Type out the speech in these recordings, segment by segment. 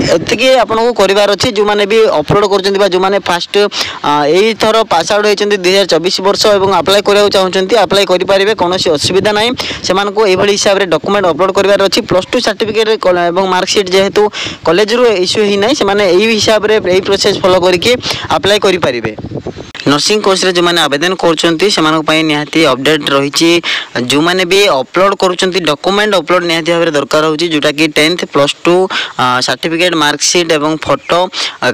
एतिकी आपको करार अच्छी जो मैंने भी अपलोड कर जो मैंने फास्ट यही थर पास आउट होती 2024 वर्ष और अप्लाई कराया चाहते अप्लाई करेंगे कौन असुविधा ना से हिसाब से डॉक्यूमेंट अपलोड करार अच्छी +2 सर्टिफिकेट और मार्कशीट जेहेतु कॉलेज रू इश्यू ही ना से हिसाब से यही प्रोसेस फॉलो करके अप्लाई करेंगे। नर्सिंग कोर्स रे जो मैंने आवेदन कर निहाती अपडेट रही जो मैंने भी अपलोड कर डॉक्यूमेंट अपलोड निहाती भाव दरकार होची जोटा कि 10th +2 सर्टिफिकेट मार्कशीट एवं फोटो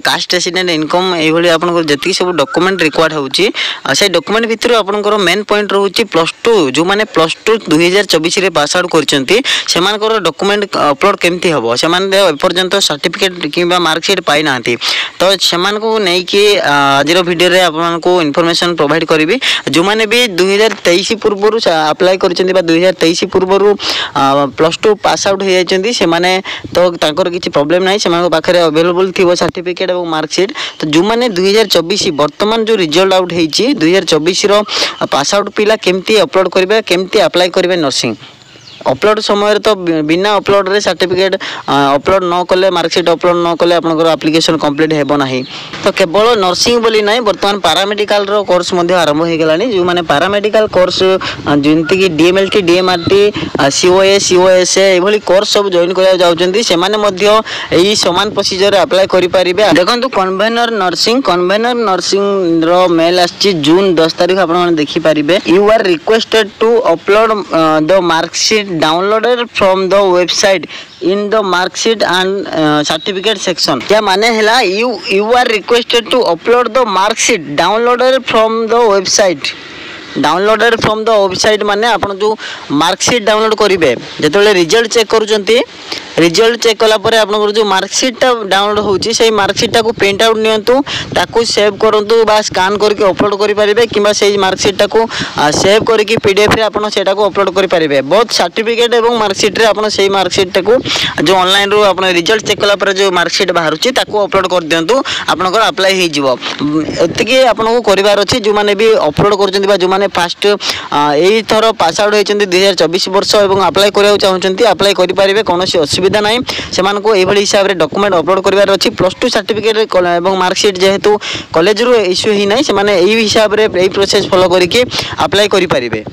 कास्ट रेसिडेंट इनकम ये आपको जी सब डॉक्यूमेंट रिक्वायर्ड होची से डॉक्यूमेंट भितर आपंकर मेन पॉइंट रोचे +2 जो मैंने +2 2024 रे पास आउट कर डॉक्यूमेंट अपलोड केमती हम से एपर्यंत सर्टिफिकेट कि मार्कशीट पाई ना तो से आज भिडियो को इनफॉरमेशन प्रोवाइड करी जो मैंने भी 2023 पूर्व अप्लाई कर 2023 पूर्व +2 पास आउट हो जाती तो किसी प्रॉब्लम ना से पाखे अवेलेबल थी सर्टिफिकेट और मार्कशीट तो जो मैंने 2024 बर्तमान जो रिजल्ट आउट होती 2024 पास आउट पिला केमती अपलोड करेंगे केमती अप्लाई करेंगे नर्सिंग अपलोड समय तो बिना अपलोड रे सर्टिफिकेट अपलोड न कले मार्कशीट अपलोड न कले आपनकर एप्लिकेशन कंप्लीट हेबो नाही तो केवल नर्सिंग बोली नाही बर्तमान पैरामेडिकल रो कोर्स मध्ये आरंभ हो गेलानी जो माने पैरामेडिकल कोर्स जेंति कि डीएमएलटी डीएमआरटी सीओए सीओएसए एभली कोर्स सब जॉइन करा जाउचंती से माने मध्ये एही समान प्रोसीजर अप्लाई करि परिबे। देखंतु कन्वेनर नर्सिंग रो मेल आछि जून 10 तारिख आपन माने देखि परिबे you are requested to upload the marksheet downloaded from the website in the marksheet and certificate section क्या माने हैला you are requested to upload the marksheet downloaded from the website downloaded from the website माने आपण जो marksheet download करेंगे जो result check करुँच result check कला परे आपन जो मार्कशीटा डाउनलोड होची से मार्कशीटा को प्रिंट आउट नियंतु ताकू सेव करंतु बा स्कैन करके अपलोड करि परिबे किबा से मार्कशीटा को सेव करके पीडीएफ रे आपन सेटा को अपलोड करि परिबे बहुत सर्टिफिकेट एवं मार्कशीट रे आपन से मार्कशीटा को जो ऑनलाइन रो आपन रिजल्ट चेक कला परे जो मार्कशीट बाहरुची ताकू अपलोड कर दियंतु आपनकर अप्लाई हे जिवो एतिके आपन को करिवार अछि जो माने भी अपलोड करचंती बा जो माने फास्ट यही थर पास आउट होती 2024 वर्ष और अप्लाई कराया चाहते अप्लाई करेंगे कौन असुविधा ना से हिसाब से डॉक्यूमेंट अपलोड करार अच्छी +2 सर्टिफिकेट और मार्कशीट जेहेतु कॉलेज रू इश्यू ही ना से हिसाब से यही प्रोसेस फॉलो करके अप्लाई करेंगे।